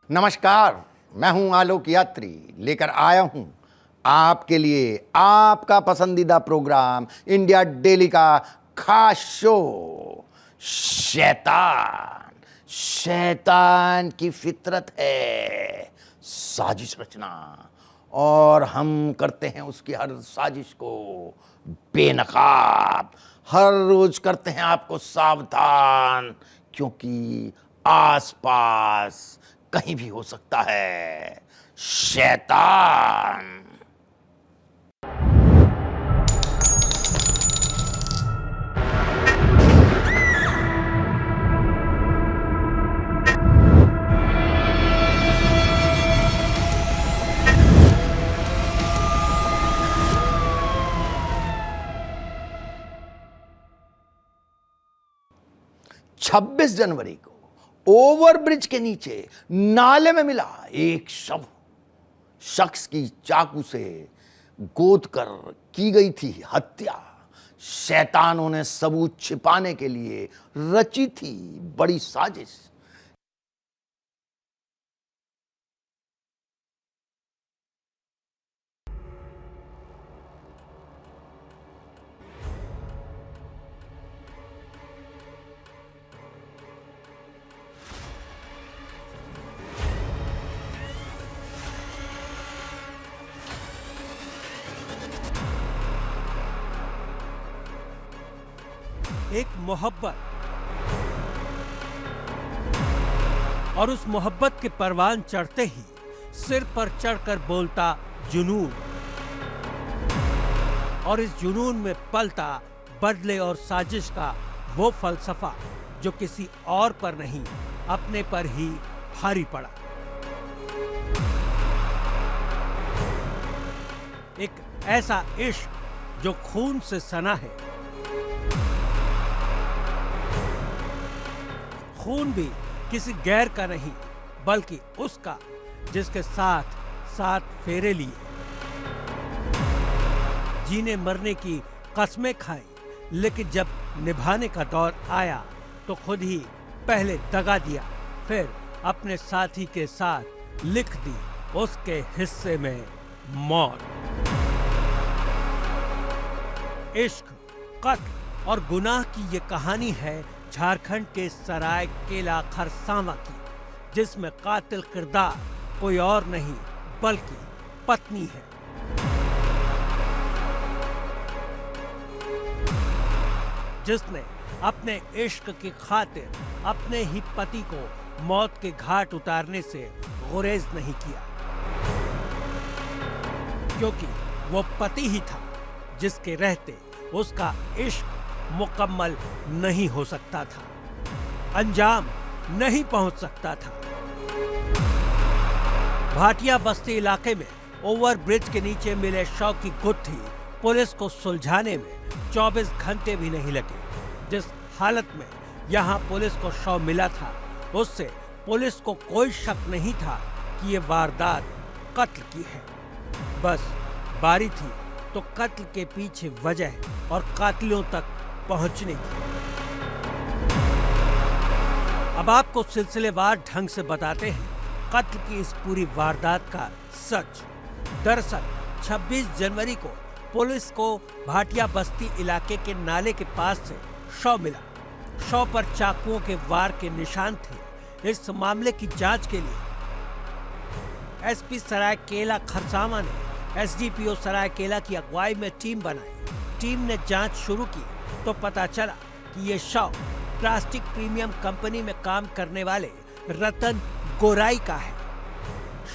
नमस्कार, मैं हूं आलोक यात्री लेकर आया हूं आपके लिए आपका पसंदीदा प्रोग्राम इंडिया डेली का खास शो शैतान। शैतान की फितरत है साजिश रचना और हम करते हैं उसकी हर साजिश को बेनकाब। हर रोज करते हैं आपको सावधान, क्योंकि आसपास कहीं भी हो सकता है शैतान। छब्बीस जनवरी को ओवरब्रिज के नीचे नाले में मिला एक शव। शख्स की चाकू से गोद कर की गई थी हत्या। शैतानों ने सबूत छिपाने के लिए रची थी बड़ी साजिश। एक मोहब्बत और उस मोहब्बत के परवान चढ़ते ही सिर पर चढ़कर बोलता जुनून, और इस जुनून में पलता बदले और साजिश का वो फलसफा जो किसी और पर नहीं अपने पर ही भारी पड़ा। एक ऐसा इश्क जो खून से सना है, खून भी किसी गैर का नहीं बल्कि उसका जिसके साथ साथ फेरे लिए, जीने मरने की कस्में खाई, लेकिन जब निभाने का दौर आया तो खुद ही पहले दगा दिया, फिर अपने साथी के साथ लिख दी उसके हिस्से में मौत। इश्क, कत्ल और गुनाह की ये कहानी है झारखंड के सरायकेला खरसावां की, जिसमें कातिल किरदार कोई और नहीं बल्कि पत्नी है। जिसने अपने इश्क की खातिर अपने ही पति को मौत के घाट उतारने से गुरेज नहीं किया, क्योंकि वो पति ही था जिसके रहते उसका इश्क मुकम्मल नहीं हो सकता था, अंजाम नहीं पहुंच सकता था। भाटिया बस्ती इलाके में ओवरब्रिज के नीचे मिले शव की गुत्थी पुलिस को सुलझाने में 24 घंटे भी नहीं लगे। जिस हालत में यहां पुलिस को शव मिला था, उससे पुलिस को कोई शक नहीं था कि ये वारदात कत्ल की है। बस बारी थी तो कत्ल के पीछे वजह और कातिलों तक पहुंचने की। अब आपको सिलसिलेवार ढंग से बताते हैं कत्ल की इस पूरी वारदात का सच। दरअसल 26 जनवरी को पुलिस को भाटिया बस्ती इलाके के नाले के पास से शव मिला। शव पर चाकुओं के वार के निशान थे। इस मामले की जांच के लिए एसपी सरायकेला खरसावां ने एसडीपीओ सरायकेला की अगुवाई में टीम बनाई। टीम ने जांच शुरू की तो पता चला कि ये शव प्लास्टिक प्रीमियम कंपनी में काम करने वाले रतन गोराई का है।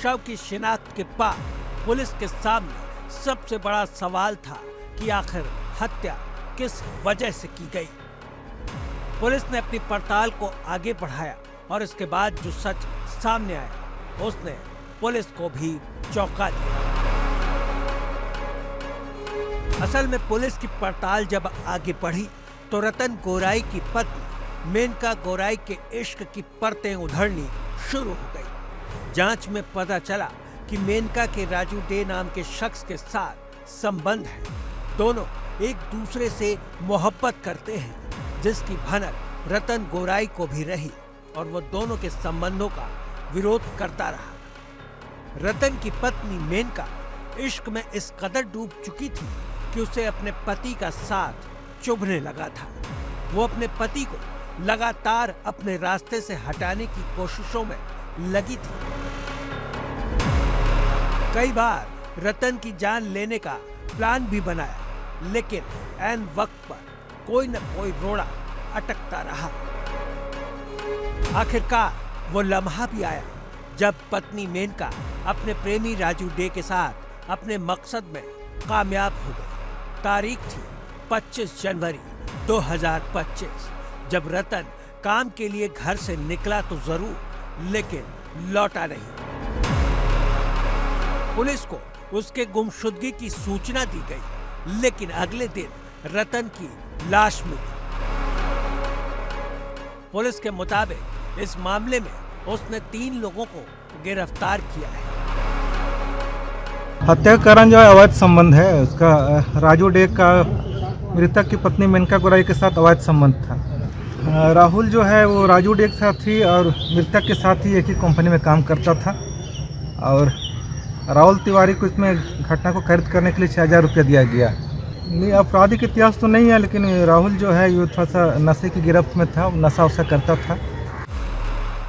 शव की शिनाख्त के बाद पुलिस के सामने सबसे बड़ा सवाल था कि आखिर हत्या किस वजह से की गई। पुलिस ने अपनी पड़ताल को आगे बढ़ाया और इसके बाद जो सच सामने आया उसने पुलिस को भी चौंका दिया। असल में पुलिस की पड़ताल जब आगे बढ़ी तो रतन गोराई की पत्नी मेनका गोराई के इश्क की परतें उधड़नी शुरू हो गई। जांच में पता चला कि मेनका के राजू डे नाम के शख्स के साथ संबंध है। दोनों एक दूसरे से मोहब्बत करते हैं, जिसकी भनक रतन गोराई को भी रही और वो दोनों के संबंधों का विरोध करता रहा। रतन की पत्नी मेनका इश्क में इस कदर डूब चुकी थी कि उसे अपने पति का साथ चुभने लगा था। वो अपने पति को लगातार अपने रास्ते से हटाने की कोशिशों में लगी थी। कई बार रतन की जान लेने का प्लान भी बनाया, लेकिन ऐन वक्त पर कोई न कोई रोड़ा अटकता रहा। आखिरकार वो लम्हा भी आया जब पत्नी मेनका अपने प्रेमी राजू डे के साथ अपने मकसद में कामयाब हो गई। तारीख थी 25 जनवरी 2025। जब रतन काम के लिए घर से निकला तो जरूर, लेकिन लौटा नहीं। पुलिस को उसके गुमशुदगी की सूचना दी गई, लेकिन अगले दिन रतन की लाश मिली। पुलिस के मुताबिक इस मामले में उसने 3 लोगों को गिरफ्तार किया है। हत्या का कारण जो है अवैध संबंध है उसका। राजू डे का मृतक की पत्नी मेनका गोराई के साथ अवैध संबंध था। राहुल जो है वो राजू डे के साथ ही और मृतक के साथ ही एक ही कंपनी में काम करता था और राहुल तिवारी को इसमें घटना को खरीद करने के लिए 6000 रुपया दिया गया। नहीं, आपराधिक इतिहास तो नहीं है, लेकिन राहुल जो है ये थोड़ा सा नशे की गिरफ्त में था, नशा वशा करता था।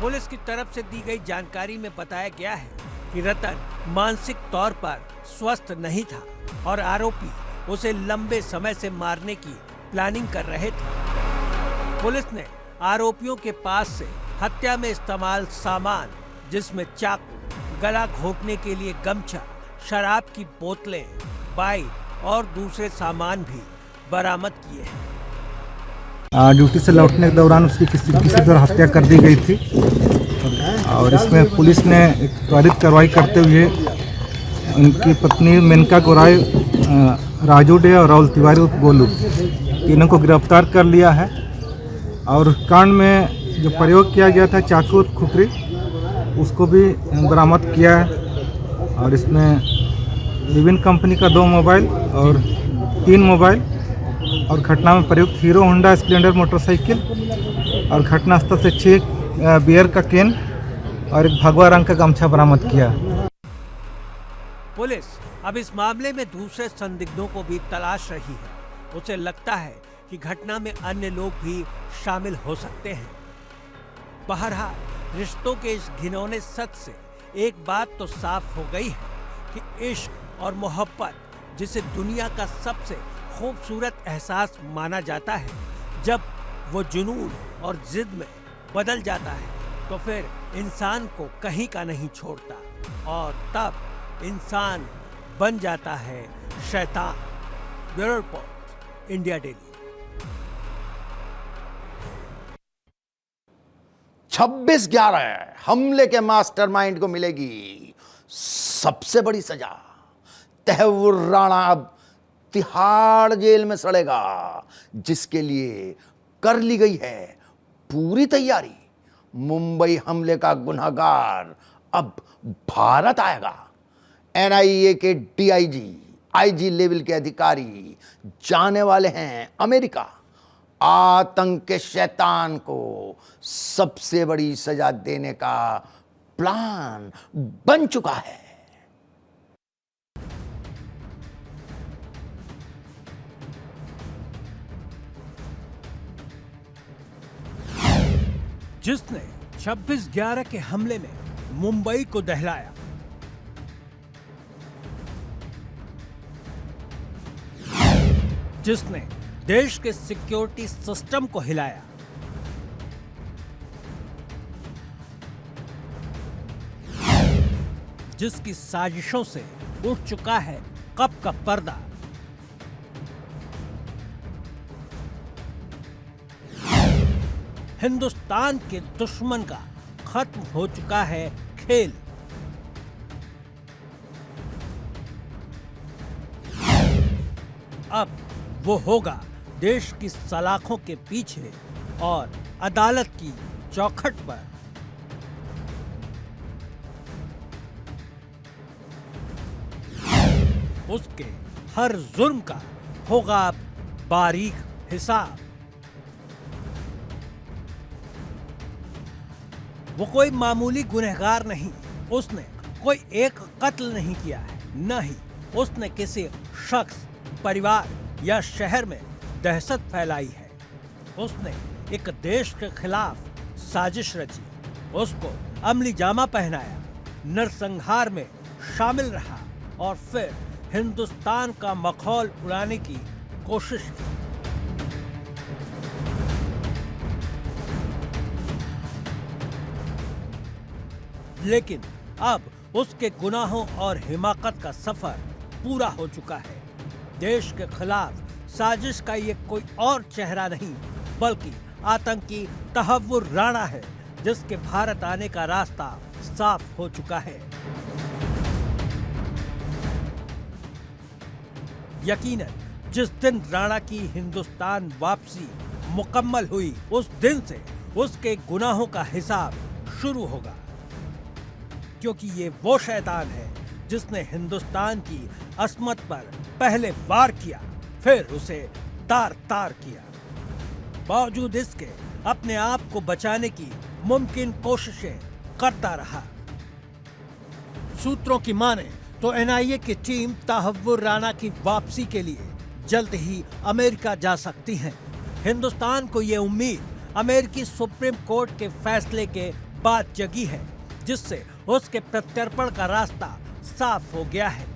पुलिस की तरफ से दी गई जानकारी में बताया गया है कि रतन मानसिक तौर पर स्वस्थ नहीं था और आरोपी उसे लंबे समय से मारने की प्लानिंग कर रहे थे। पुलिस ने आरोपियों के पास से हत्या में इस्तेमाल सामान, जिसमें चाकू, गला घोंटने के लिए गमछा, शराब की बोतलें, बाइक और दूसरे सामान भी बरामद किए हैं। ड्यूटी से लौटने के दौरान उसकी किसी द्वारा हत्या कर दी गई थी और इसमें पुलिस ने एक त्वरित कार्रवाई करते हुए उनकी पत्नी मेनका गोराई, राजू डे और राहुल तिवारी उर्फ गोलू, तीनों को गिरफ्तार कर लिया है। और कांड में जो प्रयोग किया गया था चाकू खुपरी, उसको भी बरामद किया है। और इसमें विभिन्न कंपनी का 2 मोबाइल और 3 मोबाइल और घटना में प्रयुक्त हीरो होंडा स्प्लेंडर मोटरसाइकिल और घटनास्थल से 6 बियर का केन और एक भगवा रंग का गमछा बरामद किया। पुलिस अब इस मामले में दूसरे संदिग्धों को भी तलाश रही है। उसे लगता है कि घटना में अन्य लोग भी शामिल हो सकते हैं। बहरहाल रिश्तों के इस घिनौने सच से एक बात तो साफ हो गई है कि इश्क और मोहब्बत, जिसे दुनिया का सबसे खूबसूरत एहसास माना जाता है, जब वो जुनून और जिद में बदल जाता है तो फिर इंसान को कहीं का नहीं छोड़ता और तब इंसान बन जाता है शैतान। Bureau report, India daily. 26/11 हमले के मास्टरमाइंड को मिलेगी सबसे बड़ी सजा। तैमूर राणा अब तिहाड़ जेल में सड़ेगा, जिसके लिए कर ली गई है पूरी तैयारी। मुंबई हमले का गुनहगार अब भारत आएगा। NIA के DIG, IG लेवल के अधिकारी जाने वाले हैं अमेरिका। आतंक के शैतान को सबसे बड़ी सजा देने का प्लान बन चुका है। जिसने 26/11 के हमले में मुंबई को दहलाया, जिसने देश के सिक्योरिटी सिस्टम को हिलाया, जिसकी साजिशों से उठ चुका है कब का पर्दा, हिंदुस्तान के दुश्मन का खत्म हो चुका है खेल। अब वो होगा देश की सलाखों के पीछे और अदालत की चौखट पर। उसके हर जुर्म का होगा अब बारीक हिसाब। वो कोई मामूली गुनहगार नहीं, उसने कोई एक कत्ल नहीं किया है, न ही उसने किसी शख्स, परिवार या शहर में दहशत फैलाई है। उसने एक देश के खिलाफ साजिश रची, उसको अमली जामा पहनाया, नरसंहार में शामिल रहा और फिर हिंदुस्तान का मखौल उड़ाने की कोशिश की। लेकिन अब उसके गुनाहों और हिमाकत का सफर पूरा हो चुका है। देश के खिलाफ साजिश का ये कोई और चेहरा नहीं, बल्कि आतंकी तहव्वुर राणा है, जिसके भारत आने का रास्ता साफ हो चुका है। यकीनन जिस दिन राणा की हिंदुस्तान वापसी मुकम्मल हुई, उस दिन से उसके गुनाहों का हिसाब शुरू होगा, क्योंकि ये वो शैतान है जिसने हिंदुस्तान की अस्मत पर पहले वार किया, फिर उसे तार तार किया। बावजूद इसके अपने आप को बचाने की मुमकिन कोशिशें करता रहा। सूत्रों की माने तो एनआईए की टीम तहव्वुर राणा की वापसी के लिए जल्द ही अमेरिका जा सकती है। हिंदुस्तान को ये उम्मीद अमेरिकी सुप्रीम कोर्ट के फैसले के बाद जगी है, जिससे उसके प्रत्यर्पण का रास्ता साफ हो गया है।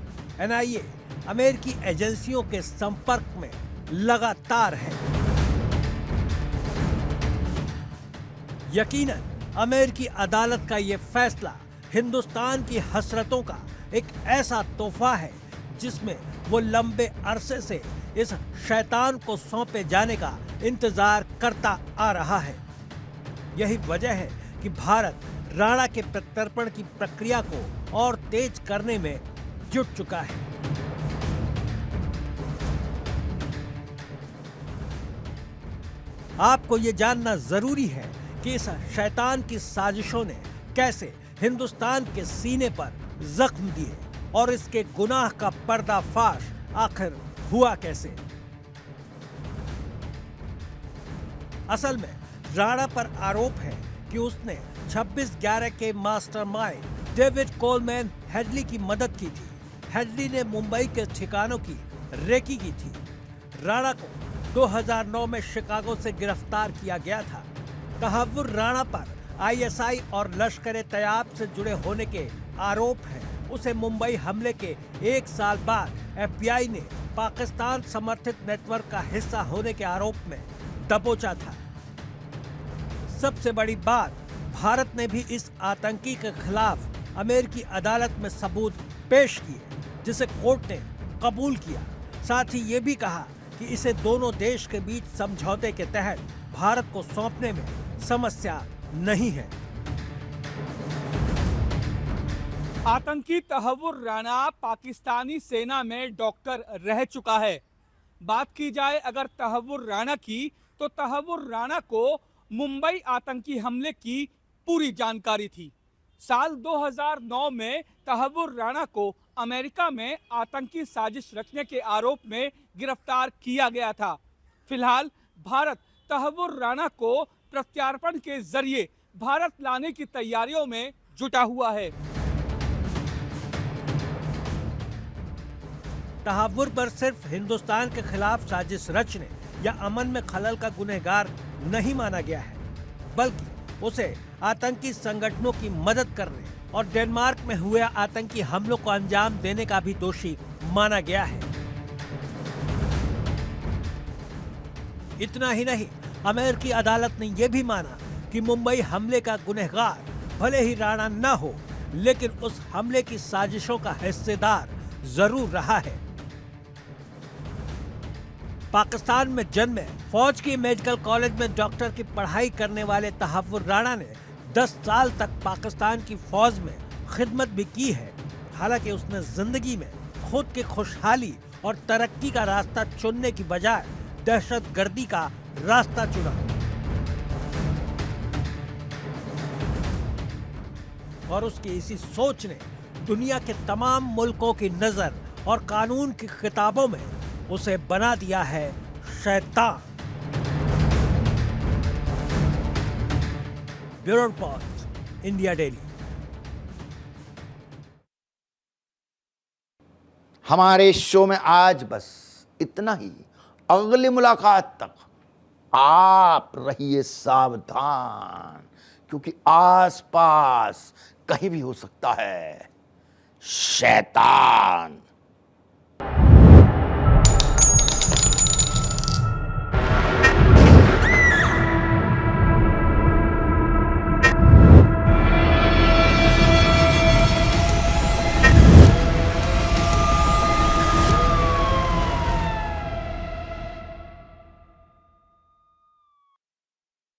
एनआईए अमेरिकी एजेंसियों के संपर्क में लगातार है। यकीनन अमेरिकी अदालत का यह फैसला हिंदुस्तान की हसरतों का एक ऐसा तोहफा है जिसमें वो लंबे अरसे से इस शैतान को सौंपे जाने का इंतजार करता आ रहा है। यही वजह है कि भारत राणा के प्रत्यर्पण की प्रक्रिया को और तेज करने में जुट चुका है। आपको ये जानना जरूरी है कि इस शैतान की साजिशों ने कैसे हिंदुस्तान के सीने पर जख्म दिए और इसके गुनाह का पर्दाफाश आखिर हुआ कैसे। असल में राणा पर आरोप है कि उसने 26/11 के मास्टरमाइंड डेविड कोलमैन हेडली की मदद की थी। हेडली ने मुंबई के ठिकानों की रेकी की थी। राणा को 2009 में शिकागो से गिरफ्तार किया गया था। तहव्वुर राणा पर आईएसआई और लश्कर-ए-तैयब से जुड़े होने के आरोप हैं। उसे मुंबई हमले के 1 साल बाद एफबीआई ने पाकिस्तान समर्थित नेटवर्क का हिस्सा होने के आरोप में दबोचा था। सबसे बड़ी बात, भारत ने भी इस आतंकी के खिलाफ अमेरिकी अदालत में सबूत पेश किए, जिसे कोर्ट ने कबूल किया। साथ ही ये भी कहा कि इसे दोनों देश के बीच समझौते के तहत भारत को सौंपने में समस्या नहीं है। आतंकी तहव्वुर राणा पाकिस्तानी सेना में डॉक्टर रह चुका है। बात की जाए अगर तहव्वुर राणा की, तो तहव्वुर राणा को मुंबई आतंकी हमले की पूरी जानकारी थी। साल 2009 में तहव्वुर राणा को अमेरिका में आतंकी साजिश रचने के आरोप में गिरफ्तार किया गया था। फिलहाल भारत तहव्वुर राणा को प्रत्यार्पण के जरिए भारत लाने की तैयारियों में जुटा हुआ है। तहव्वुर पर सिर्फ हिंदुस्तान के खिलाफ साजिश रचने या अमन में खलल का गुनहगार नहीं माना गया है, बल्कि उसे आतंकी संगठनों की मदद करने और डेनमार्क में हुए आतंकी हमलों को अंजाम देने का भी दोषी माना गया है। इतना ही नहीं, अमेरिकी अदालत ने यह भी माना कि मुंबई हमले का गुनहगार भले ही राणा न हो, लेकिन उस हमले की साजिशों का हिस्सेदार जरूर रहा है। पाकिस्तान में जन्मे, फौज की मेडिकल कॉलेज में डॉक्टर की पढ़ाई करने वाले तहव्वुर राणा ने 10 साल तक पाकिस्तान की फौज में खिदमत भी की है। हालांकि उसने जिंदगी में खुद की खुशहाली और तरक्की का रास्ता चुनने की बजाय दहशतगर्दी का रास्ता चुना और उसकी इसी सोच ने दुनिया के तमाम मुल्कों की नजर और कानून की किताबों में उसे बना दिया है शैतान। Bureau report, India daily. हमारे शो में आज बस इतना ही। अगली मुलाकात तक आप रहिए सावधान, क्योंकि आसपास कहीं भी हो सकता है शैतान।